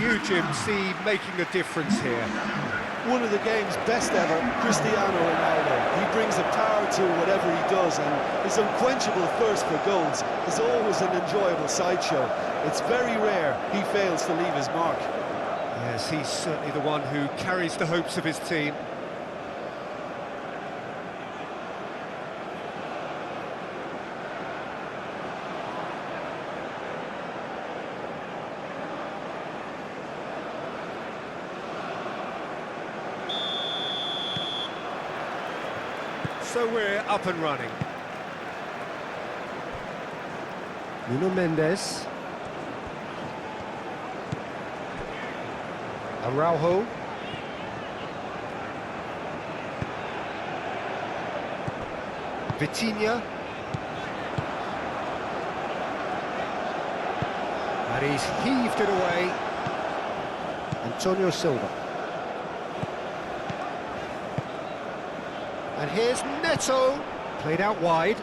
you, Jim, see making a difference here? One of the game's best ever, Cristiano Ronaldo. He brings a power to whatever he does, and his unquenchable thirst for goals is always an enjoyable sideshow. It's very rare he fails to leave his mark. Yes, he's certainly the one who carries the hopes of his team. So we're up and running. Nuno Mendes. Araujo. Vitinha. And he's heaved it away. Antonio Silva. And here's Neto. Played out wide.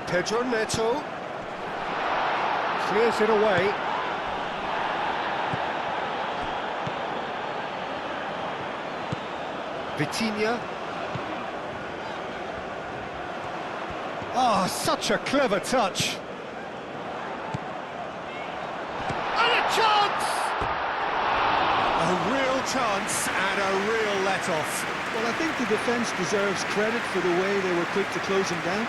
Pedro Neto. Clears it away. Vitinha. Oh, such a clever touch. And a chance! A real chance and a real let-off. Well, I think the defence deserves credit for the way they were quick to close him down.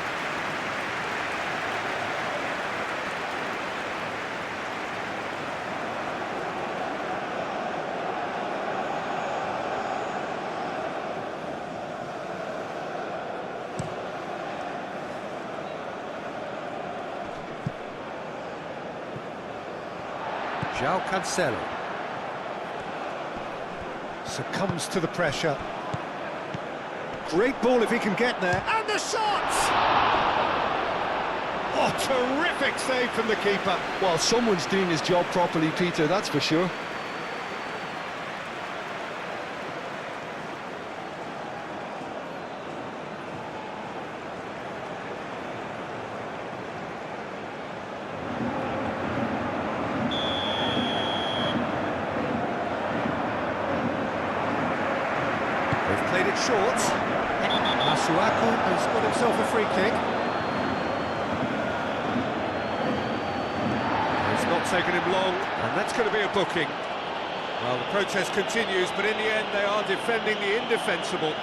João Cancelo. Succumbs to the pressure. Great ball if he can get there. And the shot! Oh, terrific save from the keeper. Well, someone's doing his job properly, Peter, that's for sure. They've played it short. Masuaku has got himself a free kick. It's not taken him long, and that's going to be a booking. Well, the protest continues, but in the end they are defending the indefensible.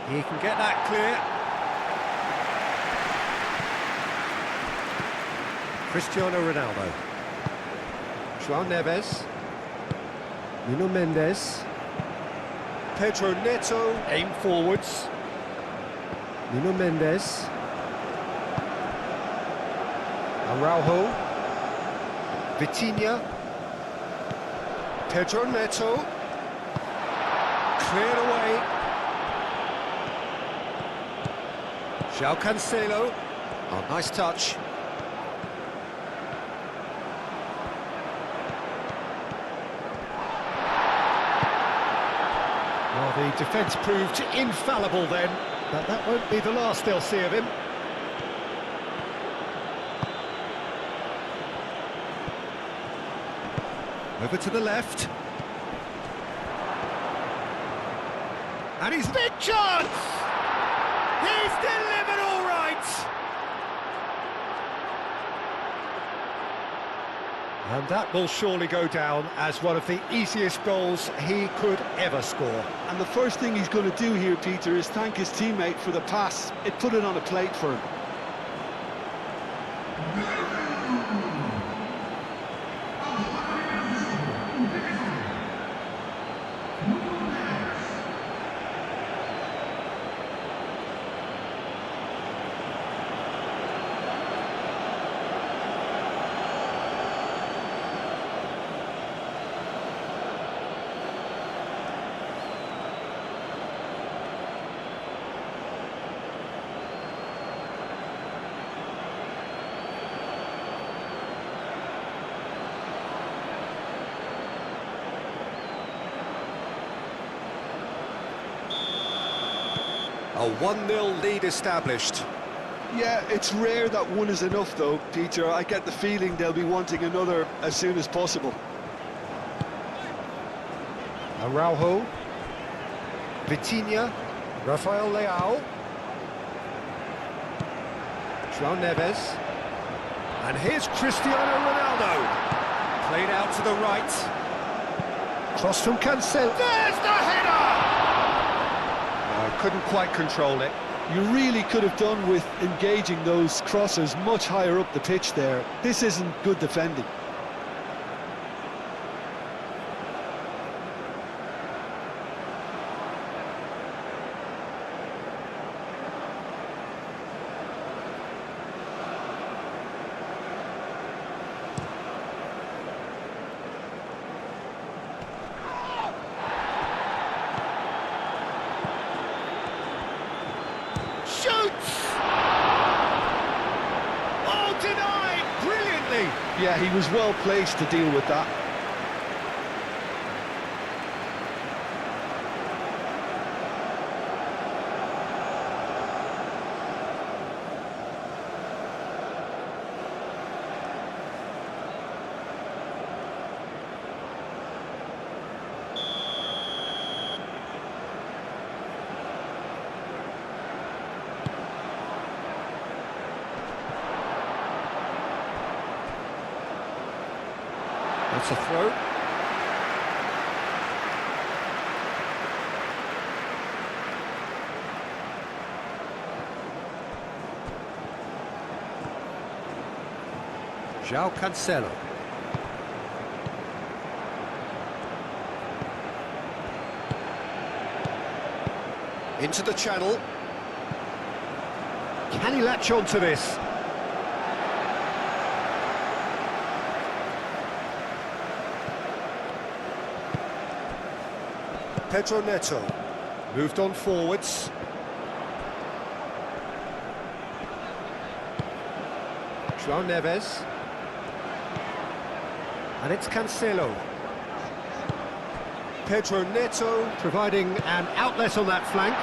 He can get that clear. Cristiano Ronaldo. João Neves. Nuno Mendes. Pedro Neto, aim forwards. Nuno Mendes. Araujo. Vitinha. Pedro Neto. Cleared away. João Cancelo. Oh, nice touch. Well, the defence proved infallible then, but that won't be the last they'll see of him. Over to the left. And he's big chance! He's delivered all right! And that will surely go down as one of the easiest goals he could ever score. And the first thing he's going to do here, Peter, is thank his teammate for the pass. It put it on a plate for him. A 1-0 lead established. Yeah, it's rare that one is enough though, Peter. I get the feeling they'll be wanting another as soon as possible. Araujo, Vitinha, Rafael Leao, João Neves, And here's Cristiano Ronaldo. Played out to the right. cross from Cancelo. There's the header! Couldn't quite control it. You really could have done with engaging those crossers much higher up the pitch there. This isn't good defending. Shoots! Oh, denied! Brilliantly! Yeah, he was well placed to deal with that. That's a throw. João Cancelo. Into the channel. Can he latch on to this? Pedro Neto. Moved on forwards. João Neves. And it's Cancelo, Pedro Neto. providing an outlet on that flank.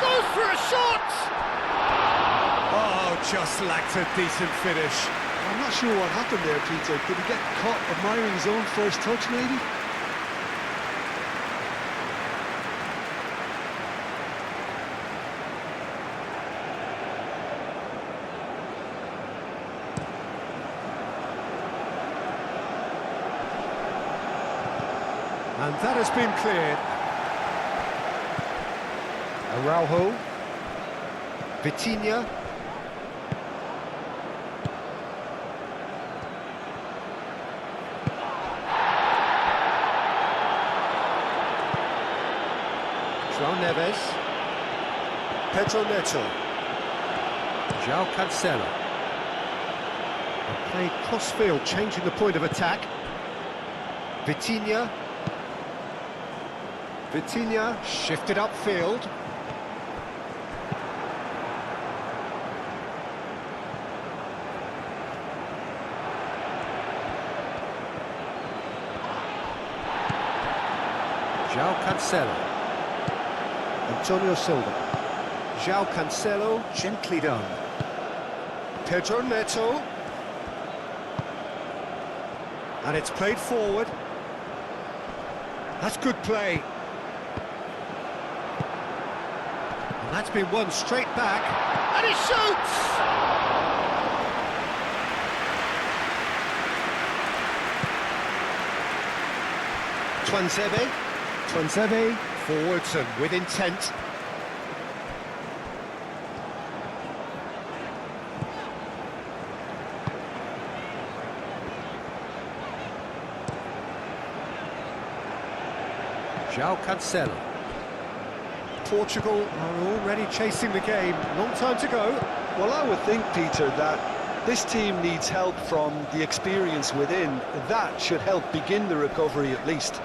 Goes for a shot! Oh, just lacked a decent finish. I'm not sure what happened there, Peter. Did he get caught admiring his own first touch, maybe? And that has been cleared. Araujo, Vitinha, João Neves, Pedro Neto. João Cancelo. Played cross-field, changing the point of attack. Vitinha. Vitinha shifted upfield. João Cancelo. Antonio Silva. João Cancelo, gently done. Pedro Neto. And it's played forward. That's good play. And that's been won straight back. And he shoots! Tuanzebe, Forwards and with intent. João Cancelo. Portugal are already chasing the game. Long time to go. Well, I would think, Peter, that this team needs help from the experience within. That should help begin the recovery at least.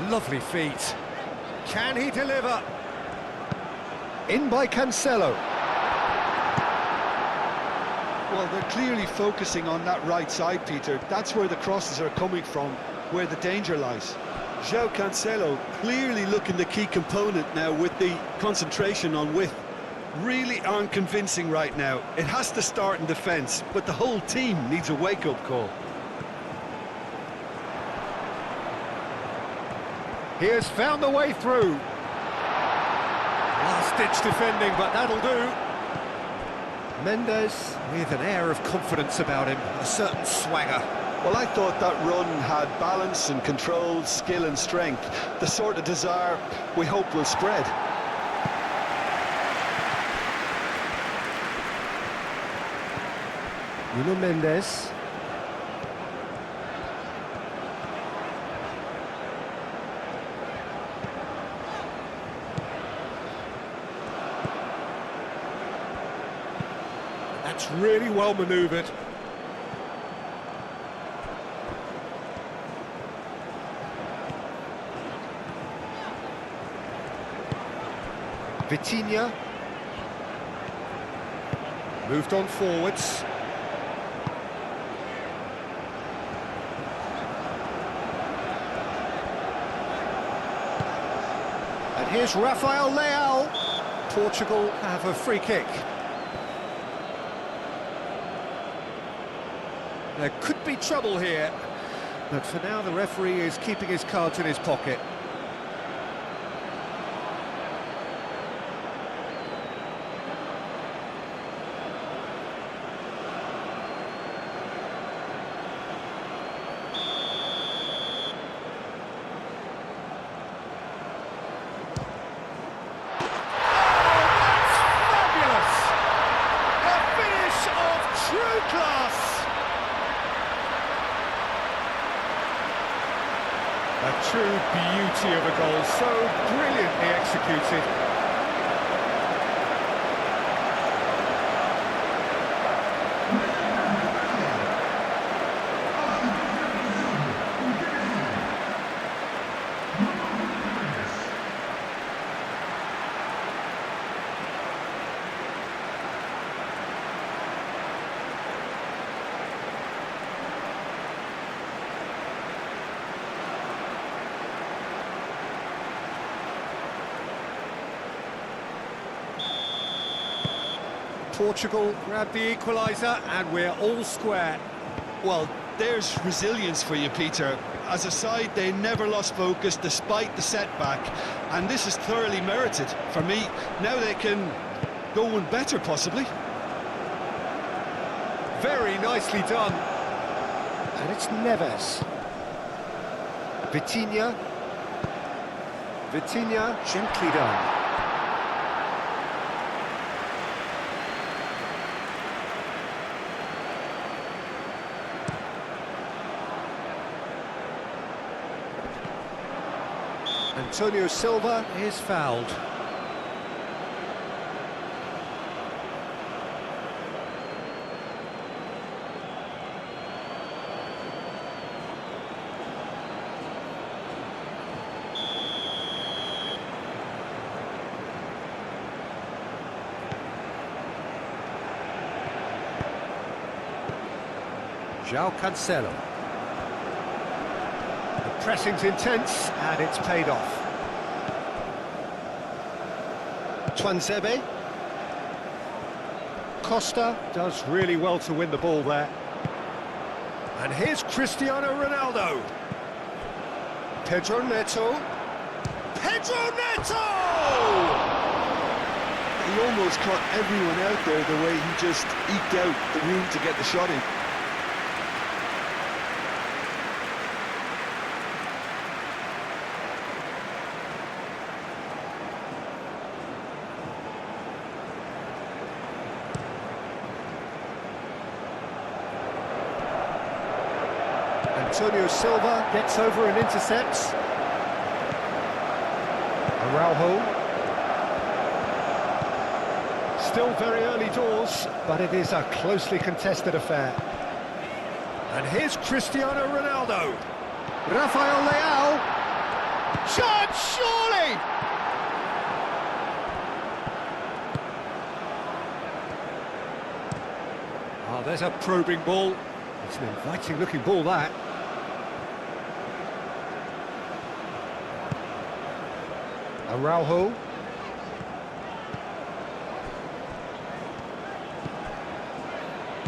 Lovely feet. Can he deliver? In by Cancelo. Well, they're clearly focusing on that right side, Peter. That's where the crosses are coming from, where the danger lies. João Cancelo clearly looking the key component now with the concentration on width. Really aren't convincing right now. It has to start in defence, but the whole team needs a wake-up call. He has found the way through. Last-ditch defending, but that'll do. Mendes. With an air of confidence about him, a certain swagger. Well, I thought that run had balance and control, skill and strength. The sort of desire we hope will spread. Nuno Mendes. That's really well manoeuvred. Vitinha. Moved on forwards. And here's Rafael Leao. Portugal have a free kick. There could be trouble here, but for now the referee is keeping his cards in his pocket. A true beauty of a goal, so brilliantly executed. Portugal grab the equaliser and we're all square. Well, there's resilience for you, Peter. As a side, they never lost focus despite the setback, and this is thoroughly merited for me. Now they can go one better, possibly. Very nicely done. And it's Neves. Vitinha. Vitinha, gently done. Antonio Silva Is fouled. João Cancelo. The pressing's intense and it's paid off. Tuanzebe. Costa Does really well to win the ball there. And here's Cristiano Ronaldo. Pedro Neto. Pedro Neto! He almost caught everyone out there the way he just eked out the room to get the shot in. Antonio Silva gets over and intercepts. Araujo. Still very early doors. But it is a closely contested affair. And here's Cristiano Ronaldo. Rafael Leao. Shot, surely! Oh, there's a probing ball. It's an inviting looking ball, that. Araujo.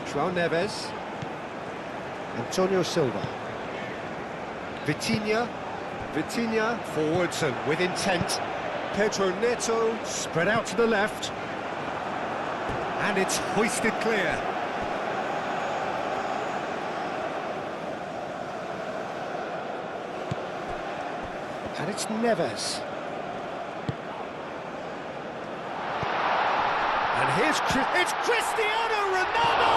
João Neves. Antonio Silva. Vitinha. Vitinha forwards and with intent. Pedro Neto spread out to the left. And it's hoisted clear. And it's Neves. And here's it's Cristiano Ronaldo!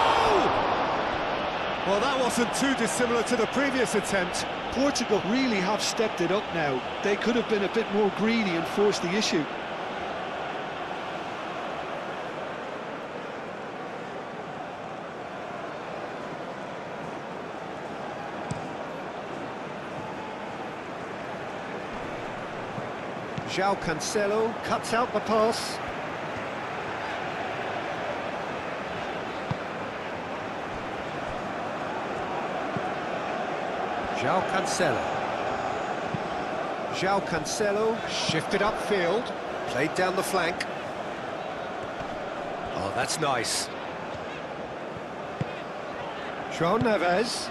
Well, that wasn't too dissimilar to the previous attempt. Portugal really have stepped it up now. They could have been a bit more greedy and forced the issue. João Cancelo cuts out the pass. João Cancelo. João Cancelo shifted upfield, played down the flank. Oh, that's nice. João Neves.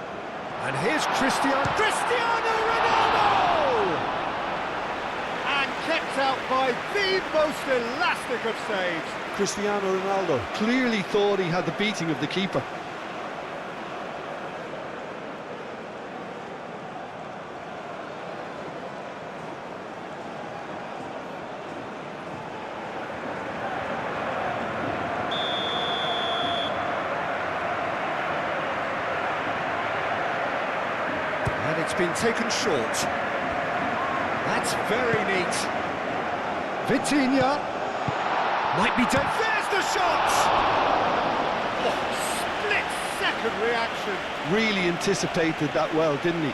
And here's Cristiano Ronaldo! And kept out by the most elastic of saves. Cristiano Ronaldo clearly thought he had the beating of the keeper. And it's been taken short. That's very neat. Vitinha. Might be done. There's the shot! Oh, split-second reaction. Really anticipated that well, didn't he?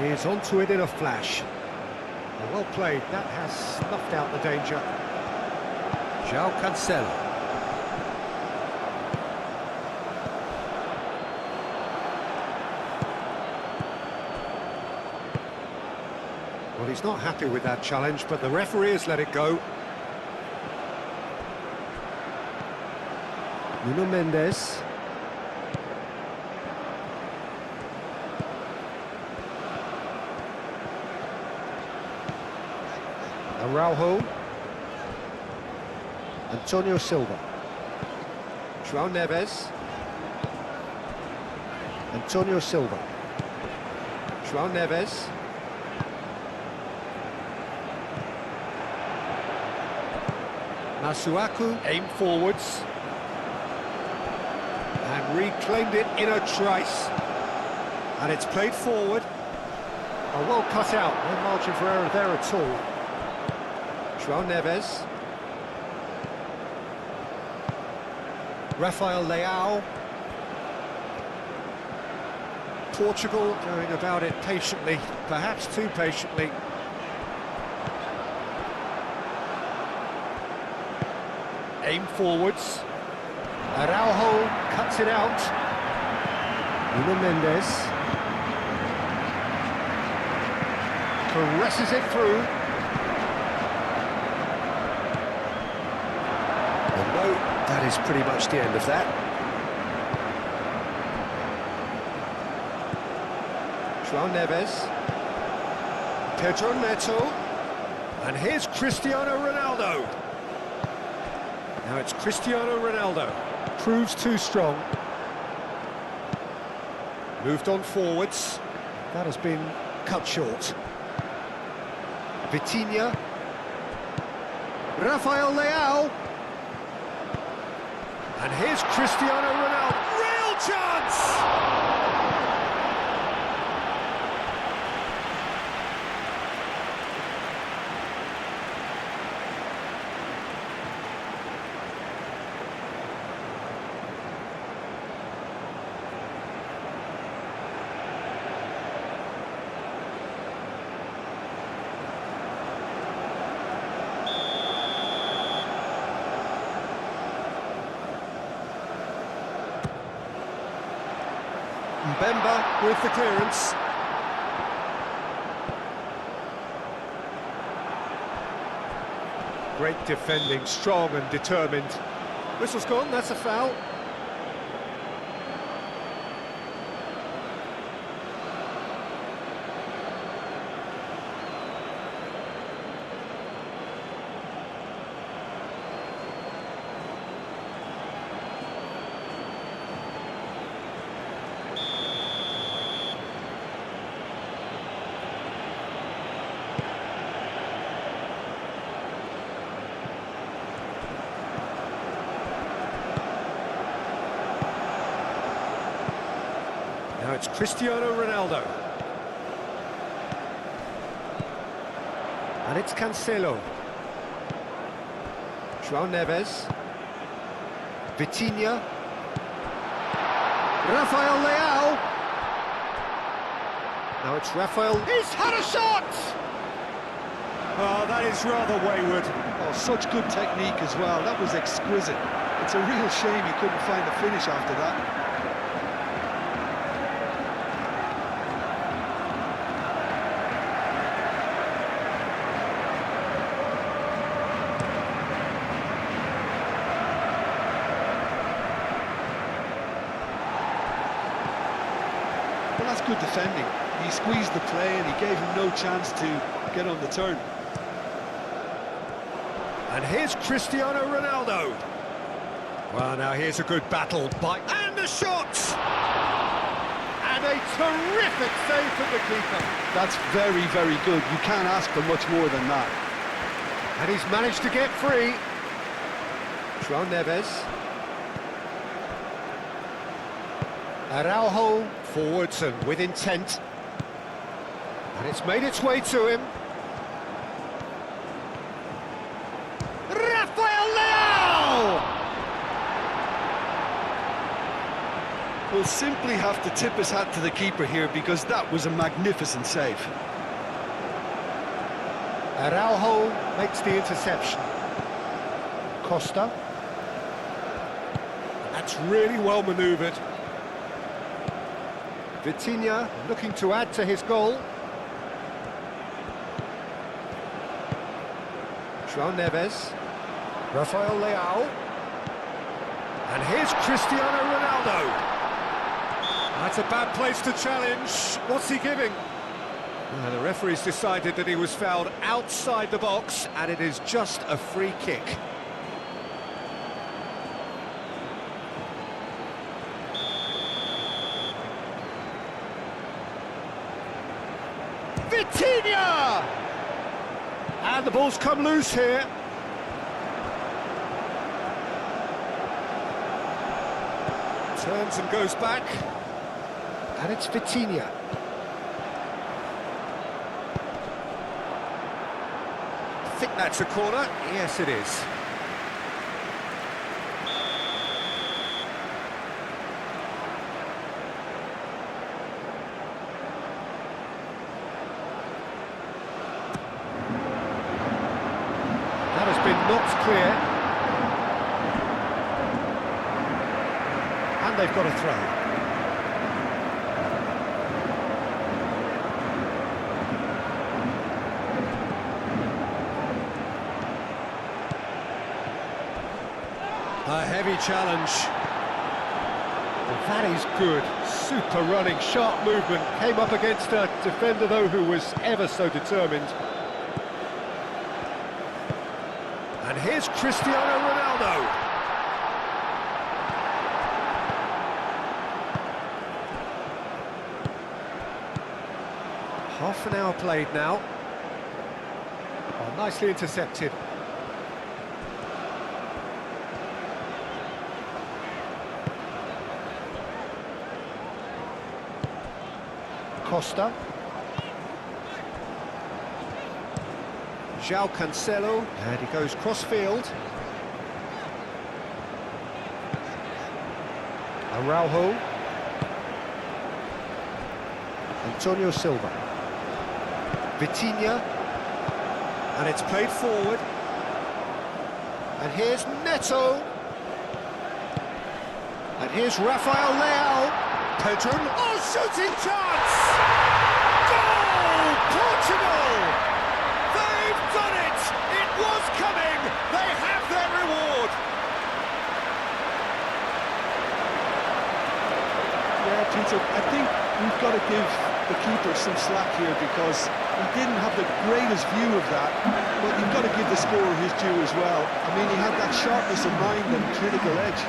Is onto it in a flash. Well played, that has snuffed out the danger. João Cancelo. Well, he's not happy with that challenge, but the referee has let it go. Nuno Mendes. Araujo. Antonio Silva. João Neves. Antonio Silva. João Neves. Masuaku aimed forwards. And reclaimed it in a trice. And it's played forward. Oh, well cut out. No margin for error there at all. João Neves. Rafael Leao. Portugal going about it patiently, perhaps too patiently. Aim forwards. Araujo cuts it out. Nuno Mendes. Caresses it through. That is pretty much the end of that. João Neves. Pedro Neto. And here's Cristiano Ronaldo. Now it's Cristiano Ronaldo. Proves too strong. Moved on forwards. That has been cut short. Vitinha. Rafael Leao. And here's Cristiano Ronaldo. Real chance! Mbemba with the clearance. Great defending, strong and determined. Whistle's gone, that's a foul. Now it's Cristiano Ronaldo. And it's Cancelo. João Neves. Vitinha. Rafael Leao. Now it's Rafael. He's had a shot! Oh, that is rather wayward. Oh, such good technique as well. That was exquisite. It's a real shame he couldn't find the finish after that. Well, that's good defending. He squeezed the play and he gave him no chance to get on the turn. And here's Cristiano Ronaldo. Well, now here's a good battle by... And the shot! And a terrific save from the keeper. That's very, very good. You can't ask for much more than that. And he's managed to get free. João Neves. Araujo forwards and with intent. And it's made its way to him. Rafael Leao! We'll simply have to tip his hat to the keeper here because that was a magnificent save. Araujo makes the interception. Costa. That's really well manoeuvred. Vitinha looking to add to his goal. João Neves. Rafael Leao. And here's Cristiano Ronaldo. That's a bad place to challenge. What's he giving? The referee's decided that he was fouled outside the box, and it is just a free kick. Vitinha! And the ball's come loose here. Turns and goes back. And it's Vitinha. I think that's a corner. Yes, it is. That has been knocked clear. And they've got a throw. A heavy challenge. Well, that is good. Super running, sharp movement. Came up against a defender, though, who was ever so determined. And here's Cristiano Ronaldo. Half an hour played now. Oh, nicely intercepted. Costa. João Cancelo. And he goes cross-field. Araujo. Antonio Silva. Vitinha. And it's played forward. And here's Neto. And here's Rafael Leao. Pedro, oh, shooting chance! Goal! Portugal! They've done it! It was coming! They have their reward! Yeah, Peter, I think we've got to give the keeper some slack here because he didn't have the greatest view of that, but you've got to give the scorer his due as well. I mean, he had that sharpness of mind and clinical edge.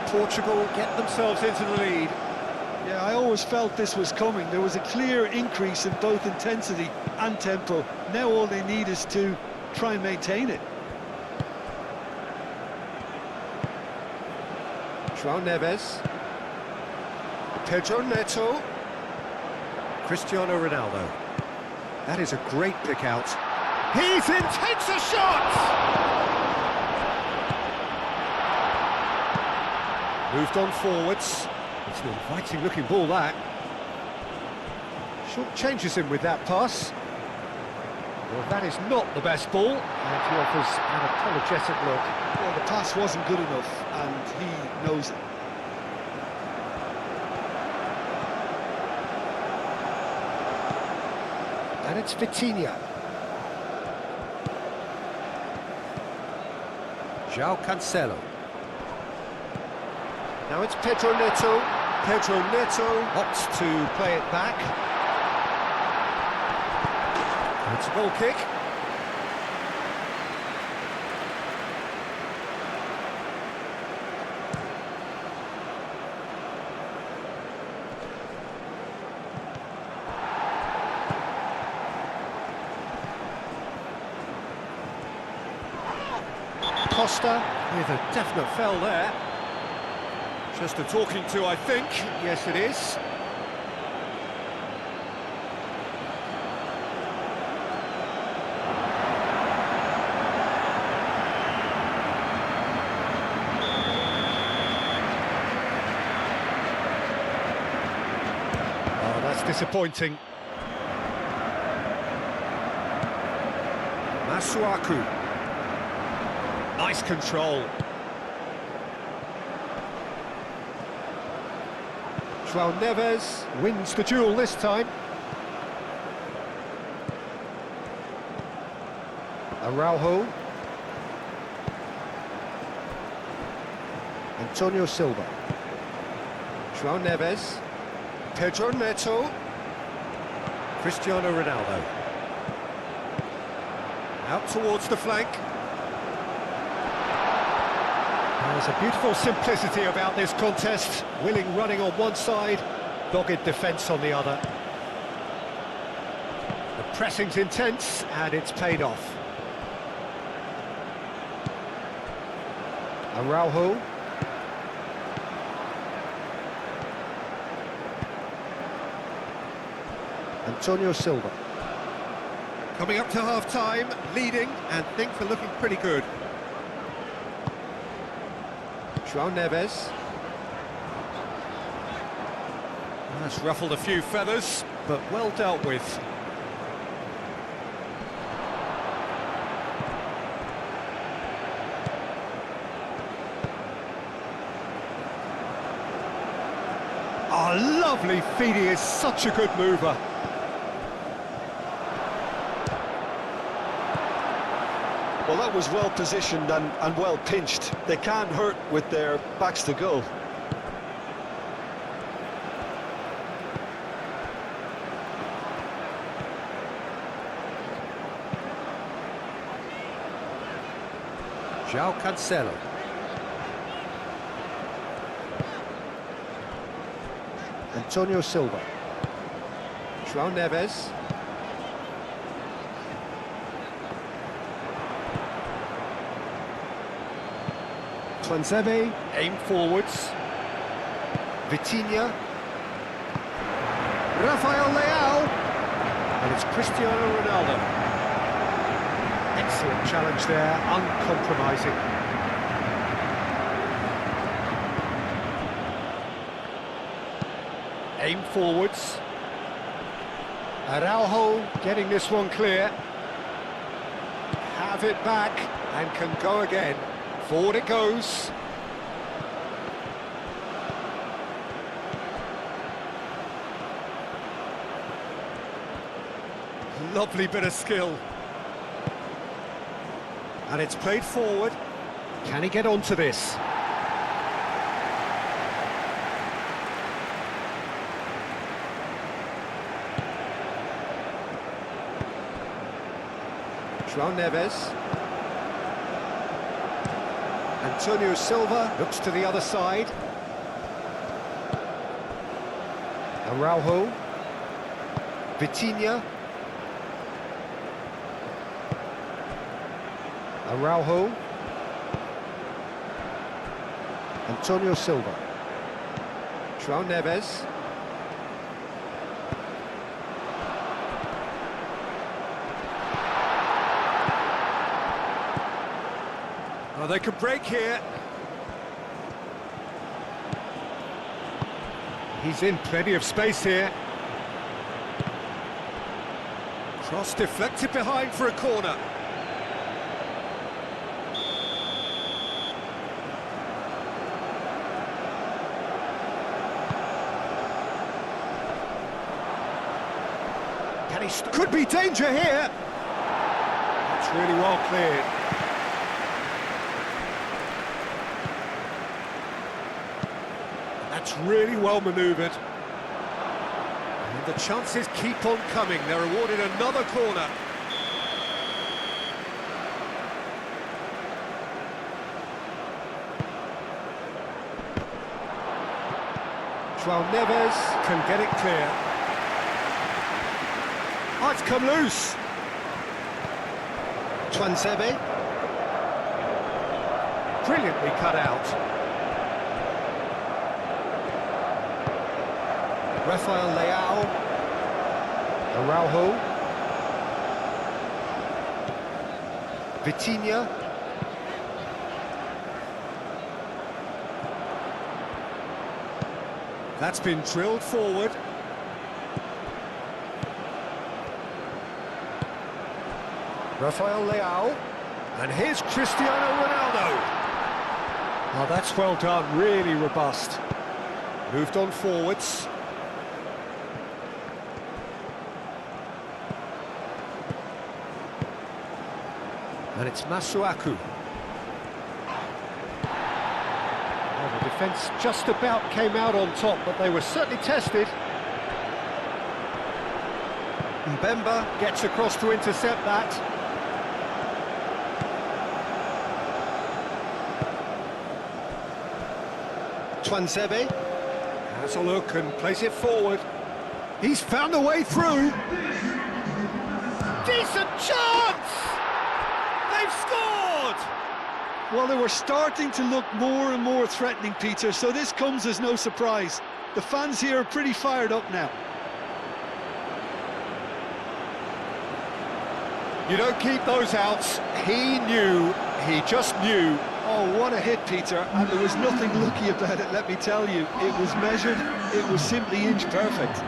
Portugal get themselves into the lead. Yeah, I always felt this was coming. There was a clear increase in both intensity and tempo. Now all they need is to try and maintain it. João Neves. Pedro Neto. Cristiano Ronaldo. That is a great pick out. He's in, takes a shot! Moved on forwards. It's an inviting looking ball, that. Short changes him with that pass. Well, that is not the best ball. And he offers an apologetic look. Well, the pass wasn't good enough, and he knows it. And it's Vitinha. João Cancelo. Now it's Pedro Neto. Pedro Neto. Opts to play it back. It's a goal kick. Costa with a definite foul there. Just a talking to, I think. Yes, it is. Oh, that's disappointing. Masuaku. Nice control. João Neves wins the duel this time. Araujo. Antonio Silva. João Neves. Pedro Neto. Cristiano Ronaldo. Out towards the flank. There's a beautiful simplicity about this contest. Willing running on one side, dogged defence on the other. The pressing's intense, and it's paid off. Araujo. Antonio Silva. Coming up to half-time, leading, and things are looking pretty good. João Neves. That's ruffled a few feathers, but well dealt with. Oh, lovely feed, he is such a good mover. Well, that was well positioned and well pinched. They can't hurt with their backs to goal. João Cancelo. Antonio Silva. João Neves. Tuanzebe, aim forwards. Vitinha. Rafael Leao. And it's Cristiano Ronaldo. Excellent challenge there, uncompromising. Aim forwards. Araujo getting this one clear. Have it back and can go again. Forward it goes. Lovely bit of skill. And it's played forward. Can he get onto this? João Neves. Antonio Silva looks to the other side. Araujo. Vitinha. Araujo. Antonio Silva. João Neves. Oh, they could break here. He's in plenty of space here. Cross deflected behind for a corner. Could be danger here. That's really well cleared. That's really well manoeuvred. And the chances keep on coming. They're awarded another corner. João Neves can get it clear. Oh, it's come loose. Tuanzebe. Brilliantly cut out. Rafael Leao. Araujo. Vitinha. That's been drilled forward. Rafael Leao. And here's Cristiano Ronaldo. Oh, that's well done, really robust. Moved on forwards. And it's Masuaku. Well, the defence just about came out on top, but they were certainly tested. Mbemba gets across to intercept that. Tuanzebe has a look and plays it forward. He's found a way through. Decent chance! They've scored! Well, they were starting to look more and more threatening, Peter, so this comes as no surprise. The fans here are pretty fired up now. You don't keep those outs. He knew, he just knew. Oh, what a hit, Peter, and there was nothing lucky about it, let me tell you. It was measured, it was simply inch perfect.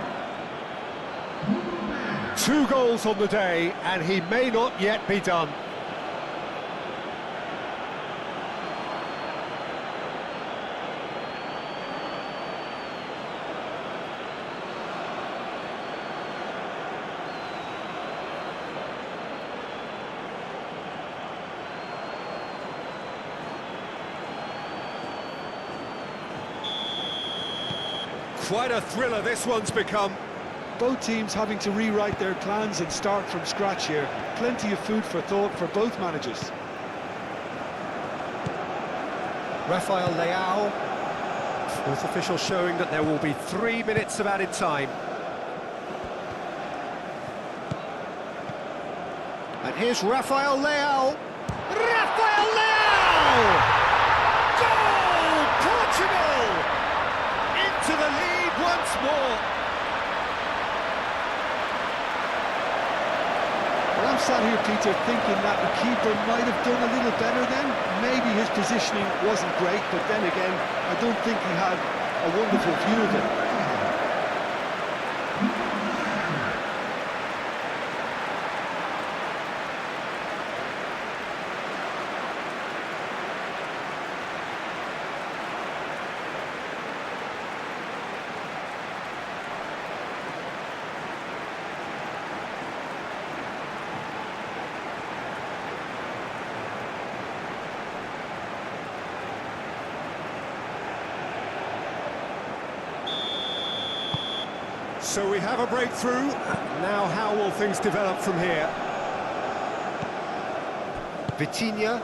2 goals on the day, and he may not yet be done. Quite a thriller this one's become. Both teams having to rewrite their plans and start from scratch here. Plenty of food for thought for both managers. Rafael Leao. Fourth official showing that there will be 3 minutes of added time. And here's Rafael Leao. Rafael Leao! Goal! Portugal! Into the lead once more. I'm sat here, Peter, thinking that the keeper might have done a little better then. Maybe his positioning wasn't great, but then again, I don't think he had a wonderful view of it. So we have a breakthrough. Now how will things develop from here? Vitinha.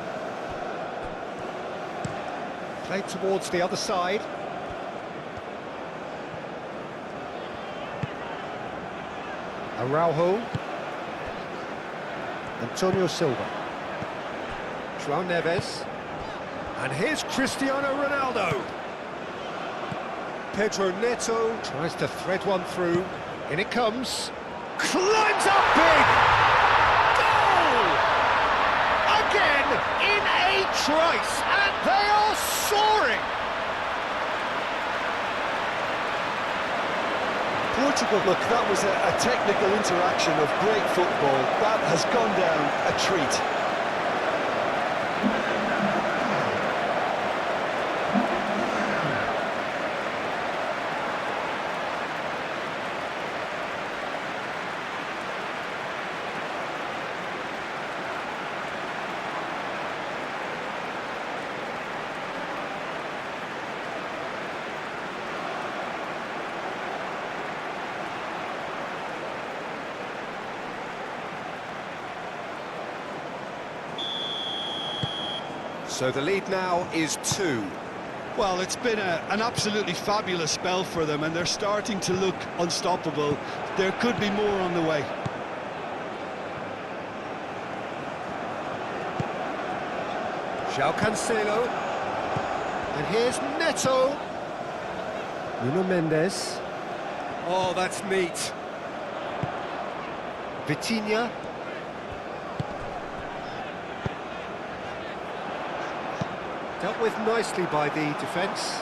Played towards the other side. Araujo. Antonio Silva. João Neves. And here's Cristiano Ronaldo. Pedro Neto Tries to thread one through. In it comes. climbs up big. Goal! Again in a trice, and they are soaring. Portugal, look, that was a technical interaction of great football. That has gone down a treat. So the lead now is 2. Well, it's been an absolutely fabulous spell for them, and they're starting to look unstoppable. There could be more on the way. João Cancelo. And here's Neto. Nuno Mendes. Oh, that's neat. Vitinha. Dealt with nicely by the defence.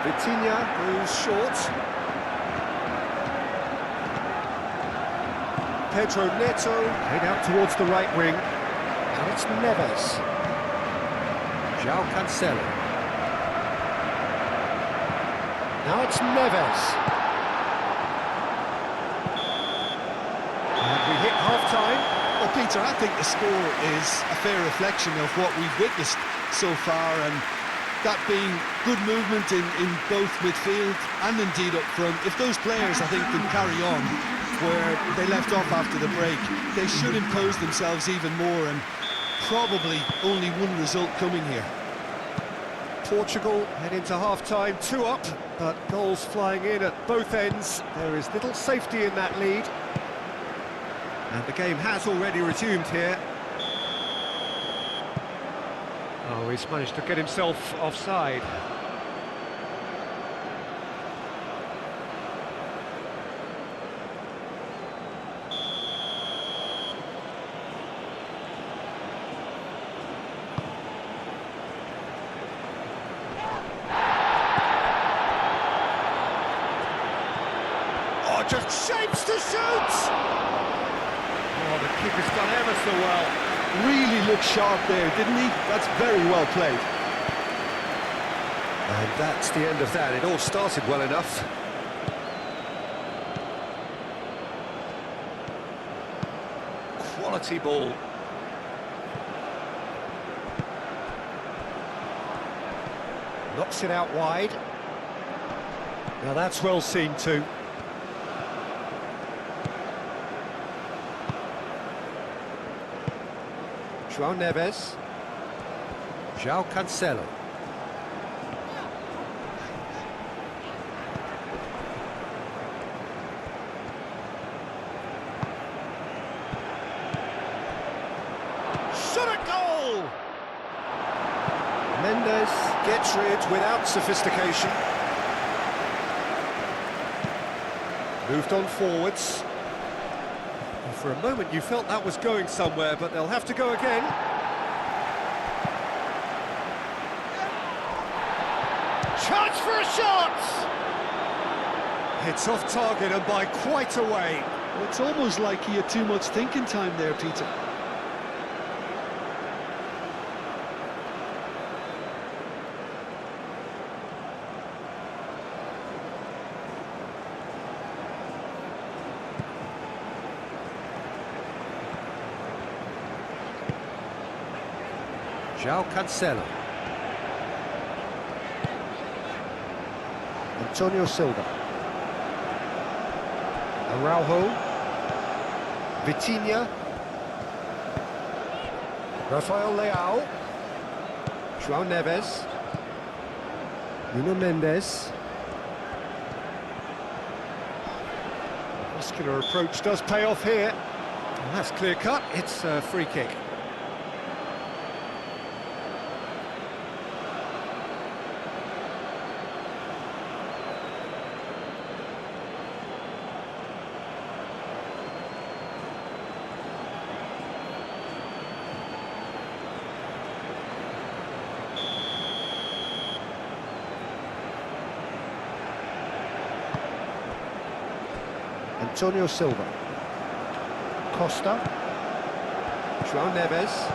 Vitinha Goes short. Pedro Neto. played out towards the right wing. Now it's Neves. João Cancelo. Now it's Neves. And we hit half-time. Well, Peter, I think the score is a fair reflection of what we've witnessed so far, and that being good movement in both midfield and indeed up front. If those players, I think, can carry on where they left off after the break, they should impose themselves even more, and probably only one result coming here. Portugal head into half-time, 2 up, but goals flying in at both ends. There is little safety in that lead. And the game has already resumed here. Oh, he's managed to get himself offside. Oh, just shapes to shoot! Oh, the keeper's done ever so well. Really looked sharp there, didn't he? That's very well played. And that's the end of that. It all started well enough. Quality ball. Knocks it out wide. Now that's well seen too. João Neves. João Cancelo. Shot a goal! Mendes gets rid without sophistication. Moved on forwards. For a moment you felt that was going somewhere, but they'll have to go again. Chance for a shot! It's off target and by quite a way. Well, it's almost like he had too much thinking time there, Peter. João Cancelo. Antonio Silva. Araujo. Vitinha. Rafael Leao. João Neves. Nuno Mendes. Muscular approach does pay off here. And that's clear cut, it's a free kick. Antonio Silva. Costa. João Neves.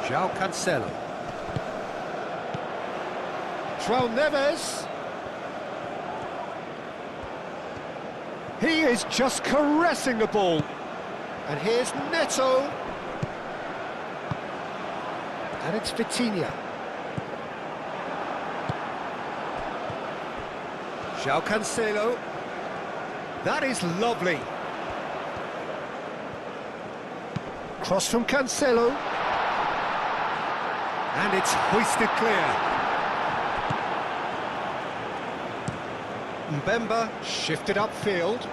João Cancelo. João Neves. He is just caressing the ball. And here's Neto. And it's Vitinha. João Cancelo. That is lovely. Cross from Cancelo. And it's hoisted clear. Mbemba shifted upfield.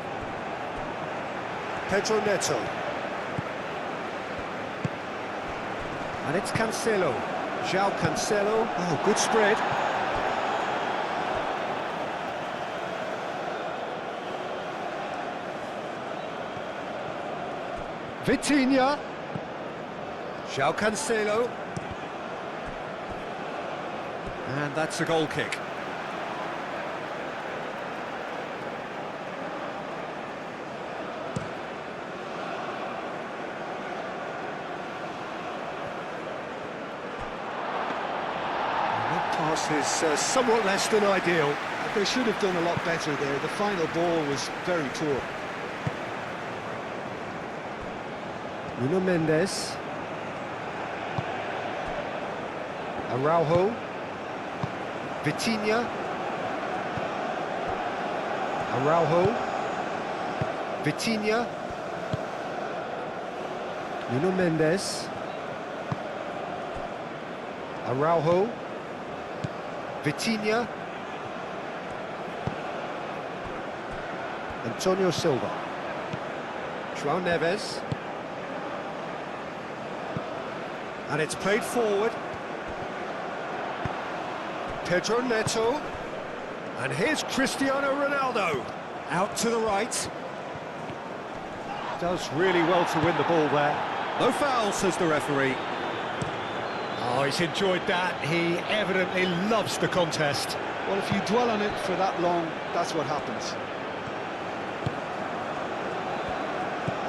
Pedro Neto. And it's Cancelo. João Cancelo. Oh, good spread. Vitinha. João Cancelo. And that's a goal kick. That pass is somewhat less than ideal. They should have done a lot better there. The final ball was very poor. Nuno Mendes. Araujo. Vitinha. Araujo. Vitinha. Nuno Mendes. Araujo. Vitinha. Antonio Silva. João Neves. And it's played forward. Pedro Neto. And here's Cristiano Ronaldo. Out to the right. Does really well to win the ball there. No foul, says the referee. Oh, he's enjoyed that. He evidently loves the contest. Well, if you dwell on it for that long, that's what happens.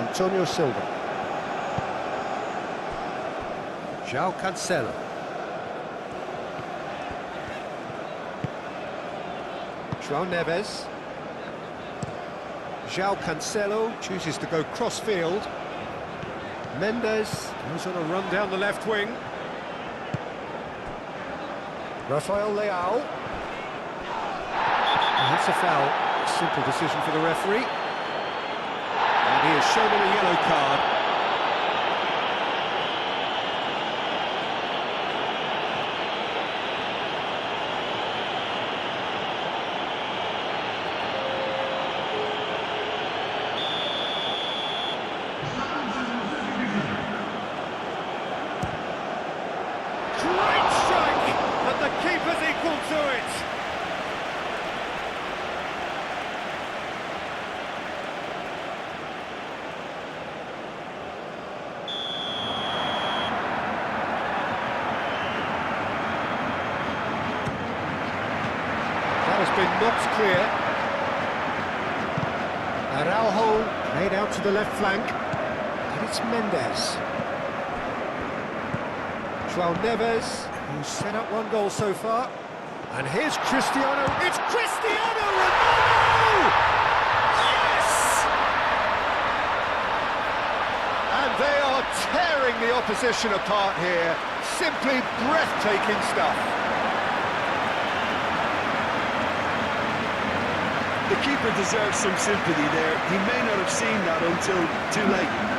Antonio Silva. João Cancelo. João Neves. João Cancelo chooses to go cross-field. Mendes goes on a run down the left wing. Rafael Leao. And that's a foul. Simple decision for the referee. And he is shown a yellow card. Great strike! keeper's equal to it. That has been knocked clear. Araujo played out to the left flank, and it's Mendes. João Neves, who's set up one goal so far. And here's Cristiano. It's Cristiano Ronaldo! Yes! And they are tearing the opposition apart here. Simply breathtaking stuff. The keeper deserves some sympathy there. He may not have seen that until too late.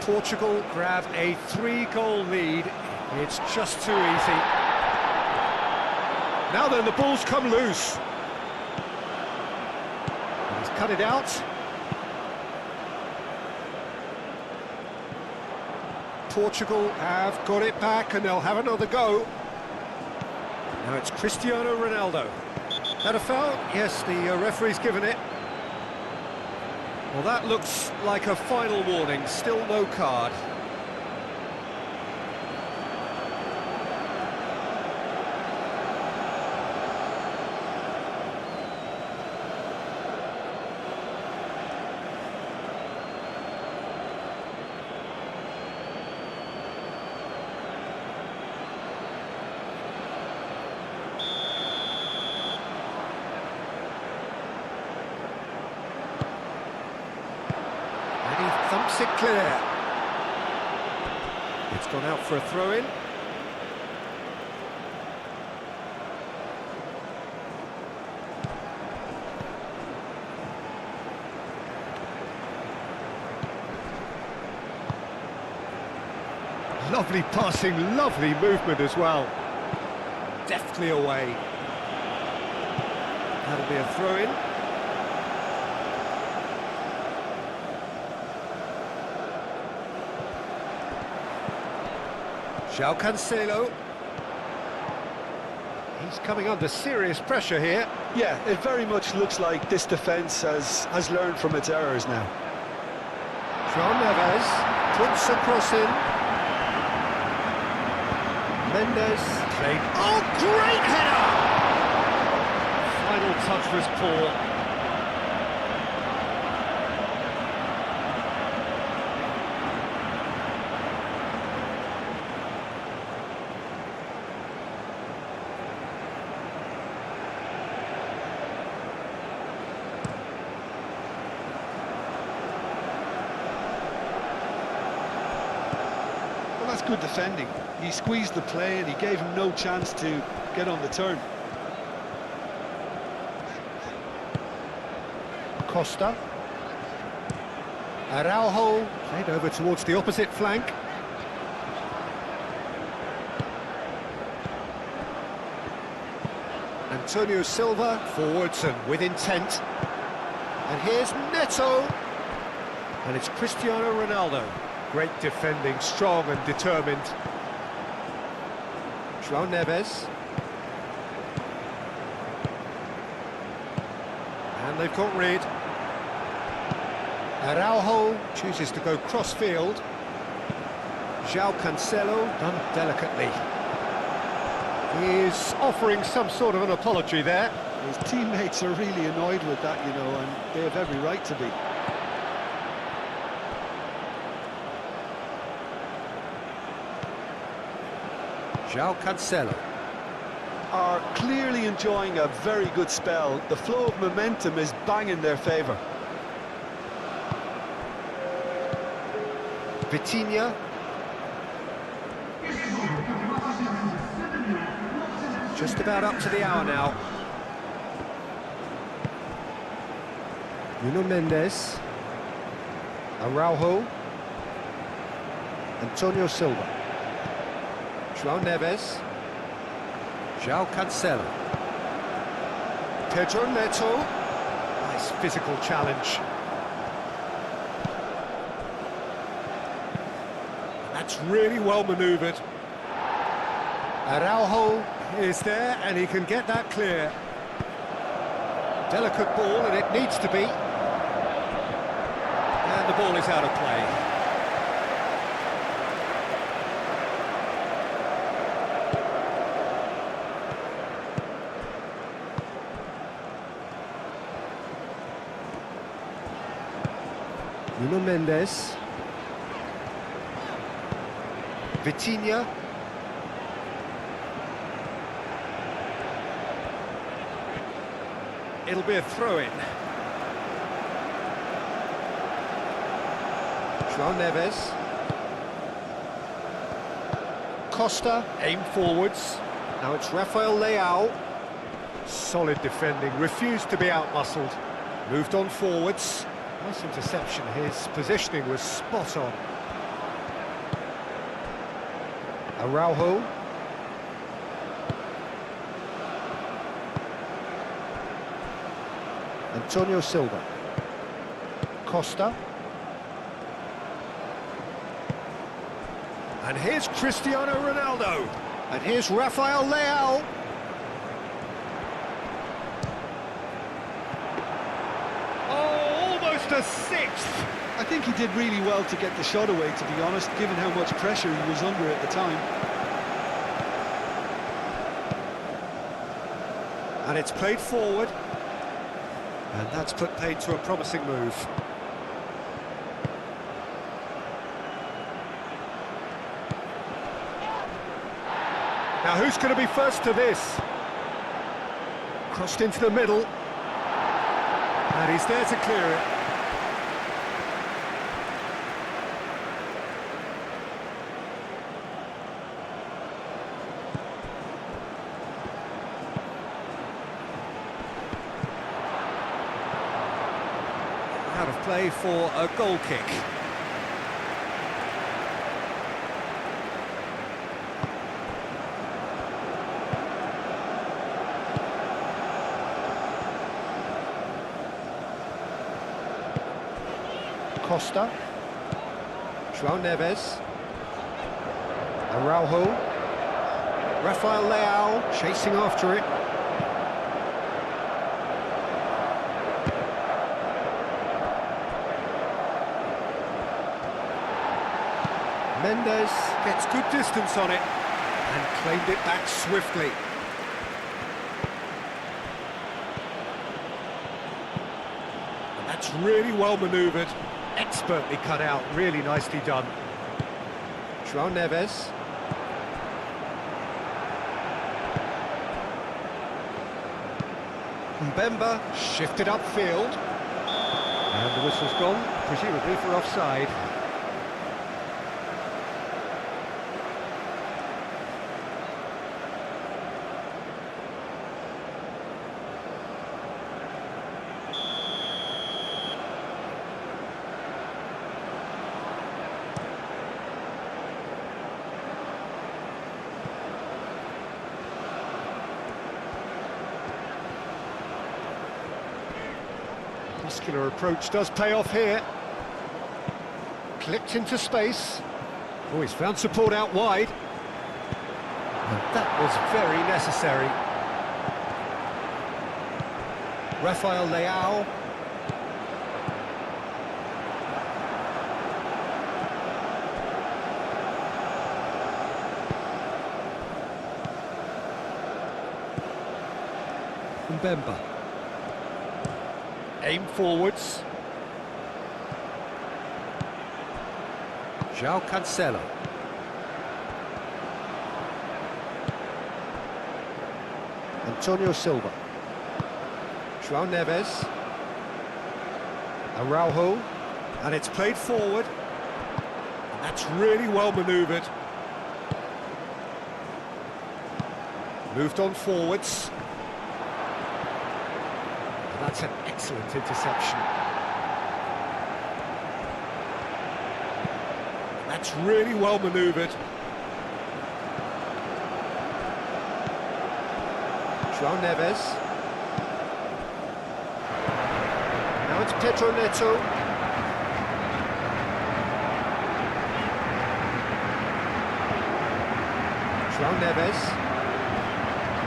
Portugal grab a 3-goal lead. It's just too easy. Now then, the ball's come loose. He's cut it out. Portugal have got it back and they'll have another go. Now it's Cristiano Ronaldo. That a foul? Yes, the referee's given it. Well, that looks like a final warning, still no card. And he thumps it clear. It's gone out for a throw-in. Lovely passing, lovely movement as well. Deftly away. That'll be a throw-in. João Cancelo. He's coming under serious pressure here. Yeah, it very much looks like this defence has learned from its errors now. João Neves puts a cross in. Mendes played. Oh, great header! Final touch was poor. Well, that's good defending. He squeezed the play and he gave him no chance to get on the turn. Costa. Araujo played over towards the opposite flank. Antonio Silva forwards and with intent. And here's Neto. And it's Cristiano Ronaldo. Great defending, strong and determined. João Neves. And they've got rid. Araujo chooses to go cross-field. João Cancelo, done delicately. He is offering some sort of an apology there. His teammates are really annoyed with that, you know, and they have every right to be. João Cancelo. Are clearly enjoying a very good spell. The flow of momentum is bang in their favour. Vitinha. Just about up to the hour now. Nuno Mendes. Araujo. Antonio Silva. João Neves. João Cancelo. Pedro Neto. Nice physical challenge. That's really well manoeuvred. Araujo is there and he can get that clear. Delicate ball and it needs to be. And the ball is out of play. Nuno Mendes. Vitinha. It'll be a throw-in. João Neves. Costa. Aim forwards. Now it's Rafael Leao. Solid defending, refused to be out-muscled. Moved on forwards. Nice interception, his positioning was spot on. Araujo. Antonio Silva. Costa. And here's Cristiano Ronaldo. And here's Rafael Leao. Oh, almost a sixth. I think he did really well to get the shot away, to be honest, given how much pressure he was under at the time. And it's played forward. And that's put paid to a promising move. Now who's going to be first to this? Crossed into the middle. And he's there to clear it. Out of play for a goal kick. Costa. João Neves. Araujo. Rafael Leao chasing after it. Mendes Gets good distance on it and claimed it back swiftly. And that's really well manoeuvred, expertly cut out, really nicely done. João Neves. Mbemba shifted upfield. And the whistle's gone, presumably for offside. Muscular approach does pay off here. Clipped into space. Oh, he's found support out wide. And that was very necessary. Rafael Leao. Mbemba. Aim forwards. João Cancelo. Antonio Silva. João Neves. Araujo. And it's played forward. And that's really well manoeuvred. Moved on forwards. And that's an excellent interception. That's really well manoeuvred. João Neves. Now it's Pedro Neto. João Neves.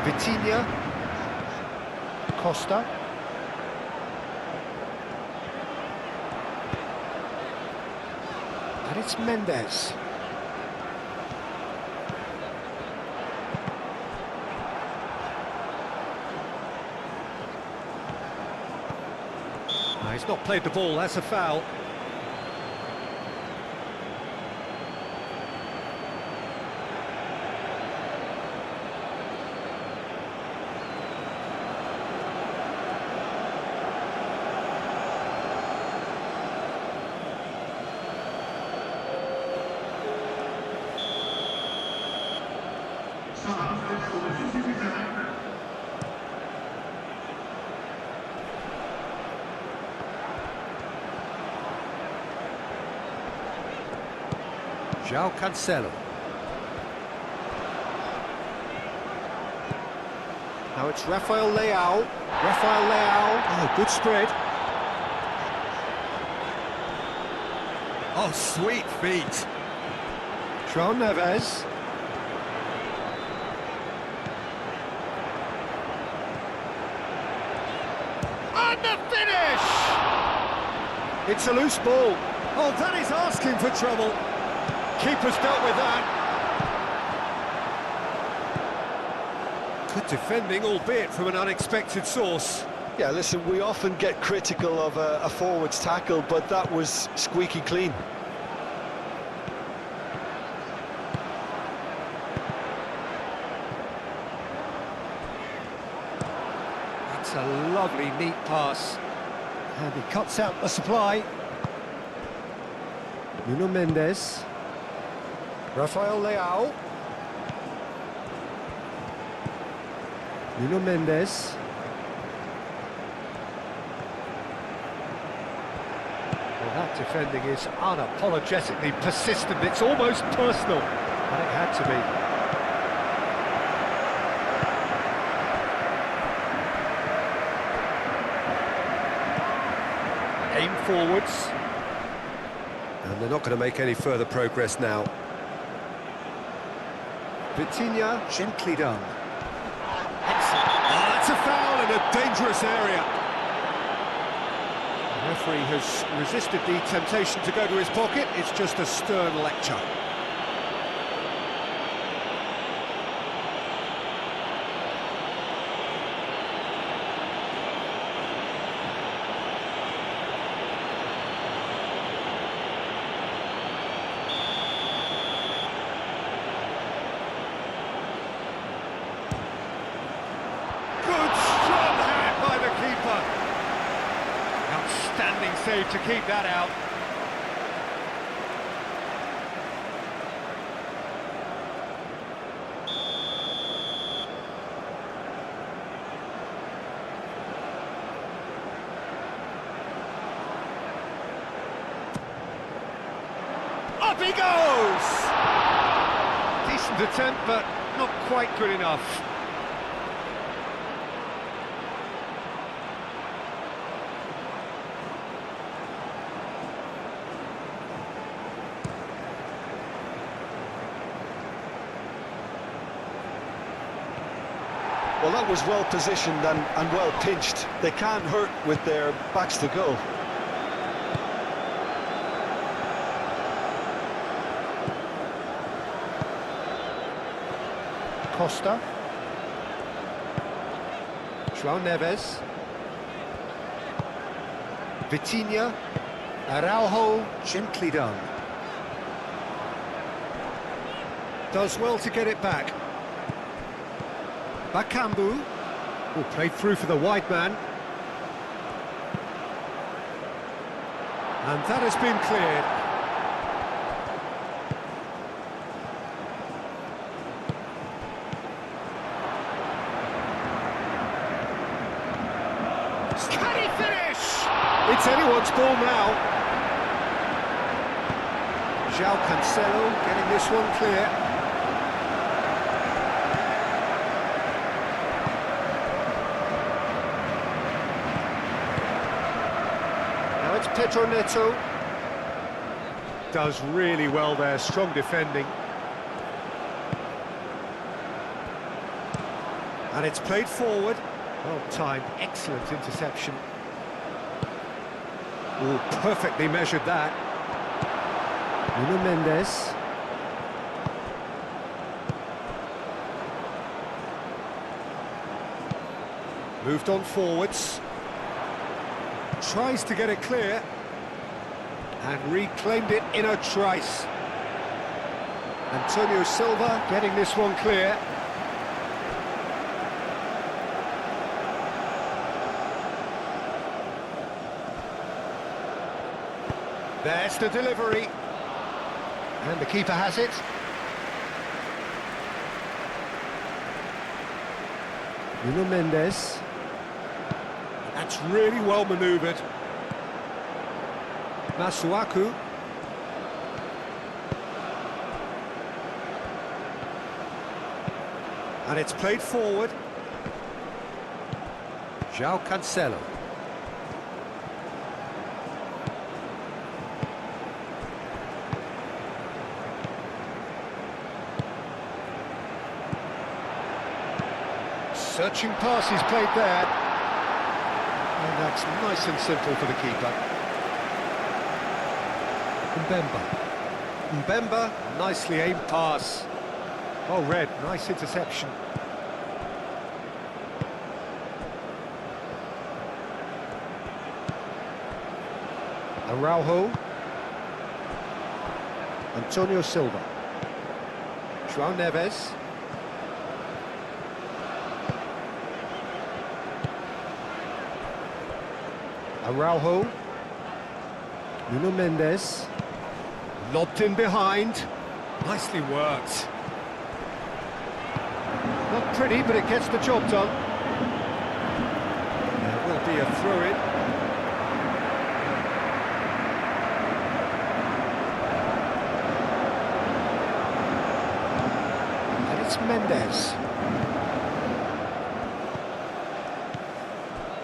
Vitinha. Costa. And it's Mendes. He's not played the ball, that's a foul. João Cancelo. Now it's Rafael Leao. Rafael Leao. Oh, good spread. Oh, sweet feet. João Neves. And the finish! It's a loose ball. Oh, that is asking for trouble. Keeper's dealt with that. Good defending, albeit from an unexpected source. Yeah, listen, we often get critical of a forward's tackle, but that was squeaky clean. That's a lovely, neat pass. And he cuts out the supply. Nuno Mendes. Rafael Leao. Nuno Mendes. Well, that defending is unapologetically persistent. It's almost personal. And it had to be. Aim forwards. And they're not going to make any further progress now. Vitinha, gently done. Excellent. Oh, that's a foul in a dangerous area. The referee has resisted the temptation to go to his pocket. It's just a stern lecture. Good strong hand by the keeper. Outstanding save to keep that out. Up he goes! Decent attempt, but not quite good enough. Well, that was well positioned and well pinched. They can't hurt with their backs to goal. Costa. João Neves. Vitinha. Araujo, gently done. Does well to get it back. Bakambu, who played through for the wide man. And that has been cleared. chance. Can he finish? It's anyone's ball now. João Cancelo getting this one clear. Now it's Pedro Neto. Does really well there, strong defending. And it's played forward. Well timed, excellent interception. Oh, perfectly measured that. Nuno Mendes. Moved on forwards. Tries to get it clear. And reclaimed it in a trice. Antonio Silva getting this one clear. There's the delivery. And the keeper has it. Nuno Mendes. That's really well manoeuvred. Masuaku. And it's played forward. João Cancelo. Searching pass he's played there. And that's nice and simple for the keeper. Mbemba, nicely aimed pass. Well read, nice interception. Araujo. Antonio Silva. João Neves. Araujo. Nuno Mendes. Lobbed in behind. Nicely worked. Not pretty, but it gets the job done. There will be a throw-in. And it's Mendes.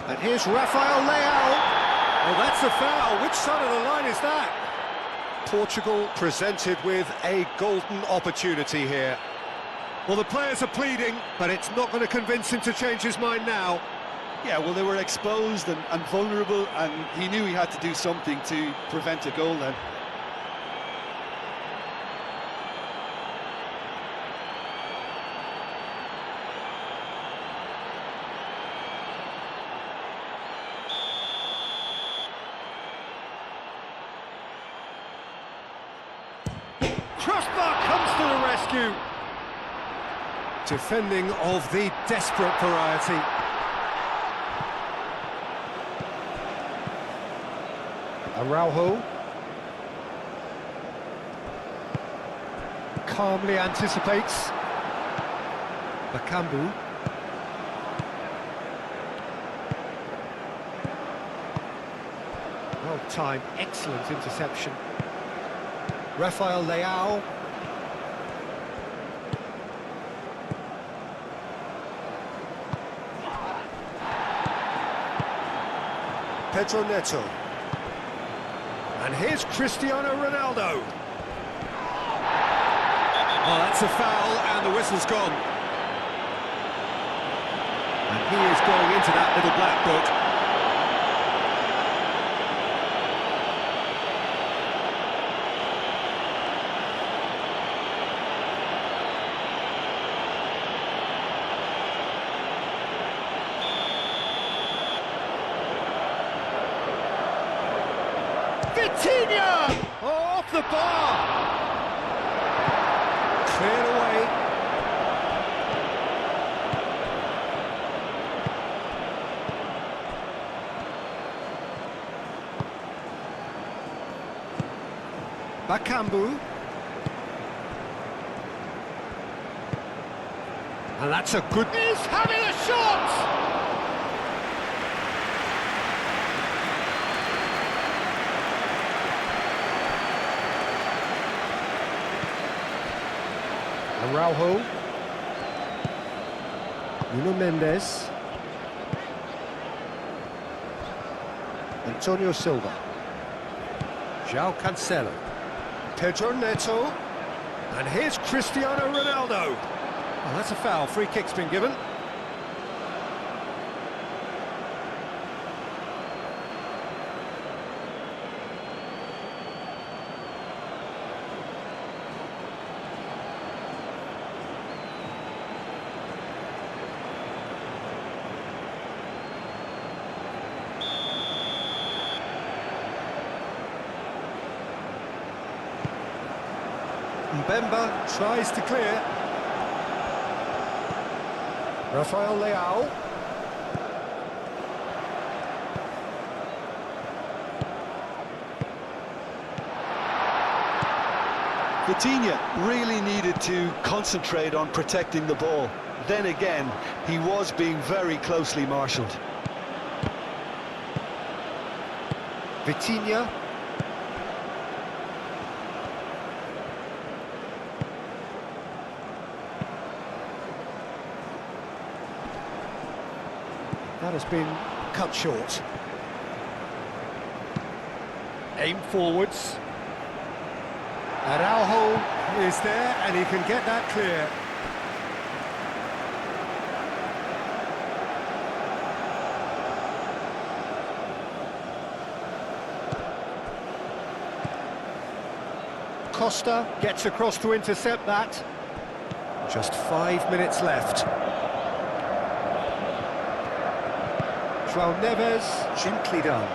And here's Rafael Leao. Well, that's a foul. Which side of the line is that? Portugal presented with a golden opportunity here. Well, the players are pleading, but it's not going to convince him to change his mind now. Yeah, well, they were exposed and vulnerable, and he knew he had to do something to prevent a goal then. Crossbar comes to the rescue. Defending of the desperate variety. Araujo. Calmly anticipates. Bakambu. Well timed, excellent interception. Rafael Leao. Pedro Neto. And here's Cristiano Ronaldo. Oh, that's a foul, and the whistle's gone. And he is going into that little black book. Vitinha! Oh, off the bar! Cleared away. Bakambu. And that's a good... He's having a shot! Araujo. Nuno Mendes. Antonio Silva. João Cancelo. Pedro Neto. And here's Cristiano Ronaldo. Well, that's a foul. Free kick's been given. Mbemba tries to clear. Rafael Leao. Vitinha really needed to concentrate on protecting the ball. Then again, he was being very closely marshalled. Vitinha. That has been cut short. Aim forwards. Araujo is there and he can get that clear. Costa gets across to intercept that. Just 5 minutes left. João Neves, gently done.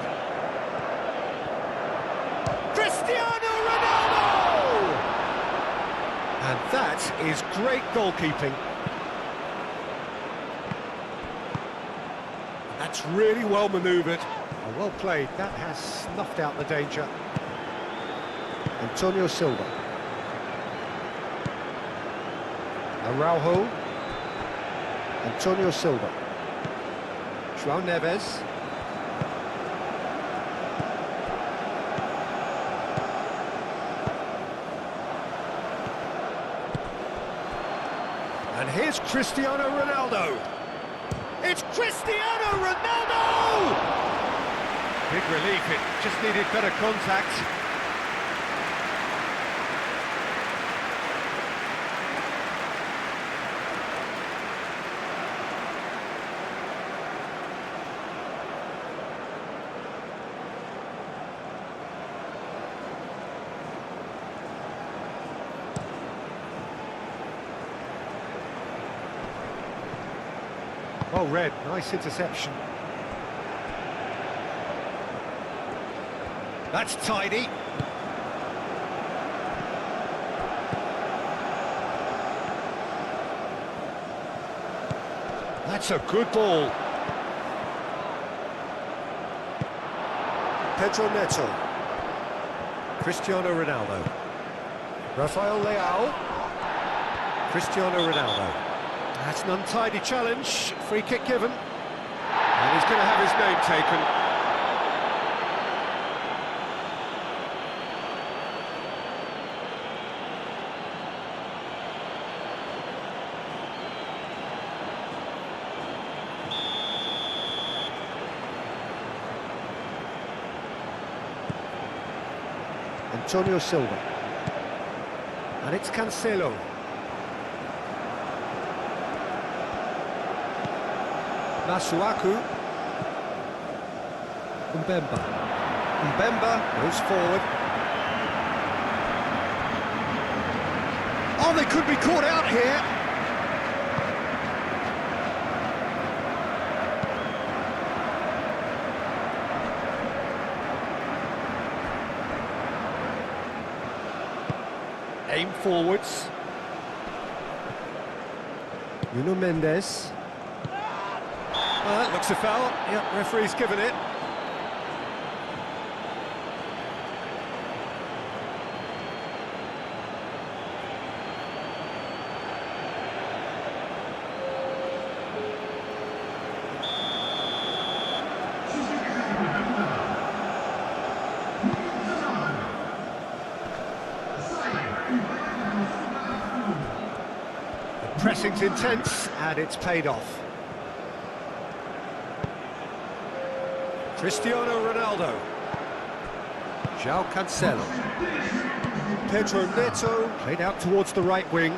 Cristiano Ronaldo! And that is great goalkeeping. That's really well manoeuvred. Oh, well played. That has snuffed out the danger. Antonio Silva. Araujo. Antonio Silva. João Neves. And here's Cristiano Ronaldo. It's Cristiano Ronaldo! Big relief, it just needed better contact. Well read, nice interception. That's tidy. That's a good ball. Pedro Neto. Cristiano Ronaldo. Rafael Leao. Cristiano Ronaldo. That's an untidy challenge, free kick given. And he's going to have his name taken. Antonio Silva. And it's Cancelo. Masuaku. Mbemba. Mbemba goes forward. Oh, they could be caught out here. Aim forwards. Nuno Mendes. Well, that looks a foul. Yep, referee's given it. pressing's intense, and it's paid off. Cristiano Ronaldo. João Cancelo. Pedro Neto. Played out towards the right wing.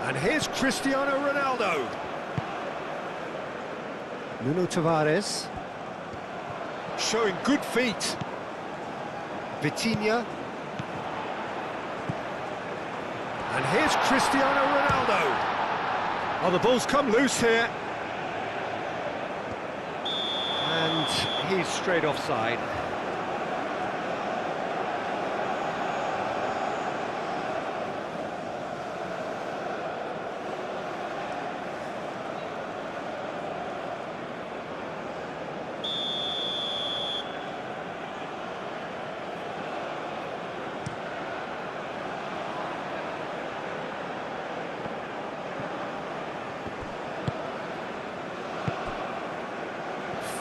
And here's Cristiano Ronaldo. Nuno Tavares. Showing good feet. Vitinha. And here's Cristiano Ronaldo. Oh, the ball's come loose here. And he's straight offside.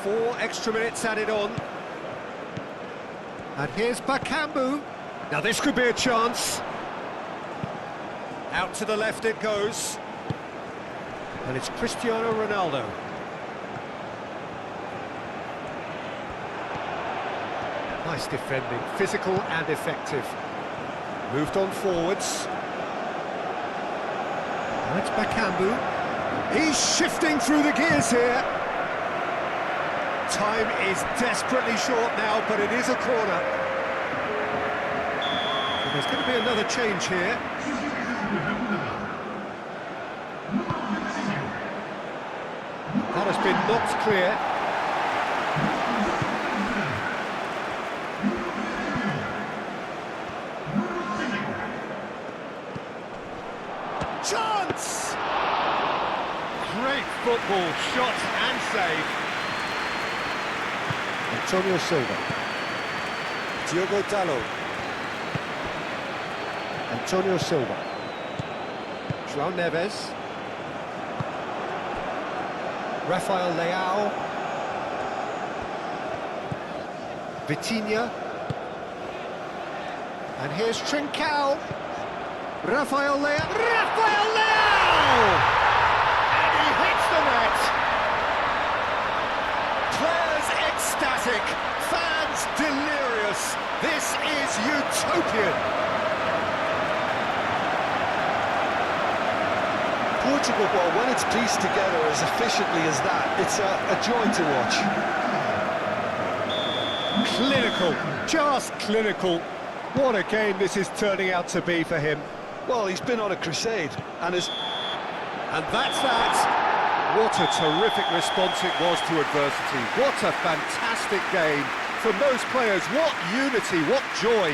Four extra minutes added on. And here's Bakambu. Now this could be a chance. Out to the left it goes. And it's Cristiano Ronaldo. Nice defending, physical and effective. Moved on forwards. Now it's Bakambu. He's shifting through the gears here. Time is desperately short now, but it is a corner. And there's going to be another change here. That has been knocked clear. Chance! Great football, shot and save. Antonio Silva. Diogo Dalot. Antonio Silva. João Neves. Rafael Leao. Vitinha. And here's Trincao. Rafael Leao. Rafael Leao! And he hits the net. Players ecstatic, fans delirious. This is utopian. Portugal ball, when it's pieced together as efficiently as that, it's a joy to watch. Clinical, just clinical. What a game this is turning out to be for him. Well, he's been on a crusade, and that's that. What a terrific response it was to adversity. What a fantastic game from those players. What unity, what joy.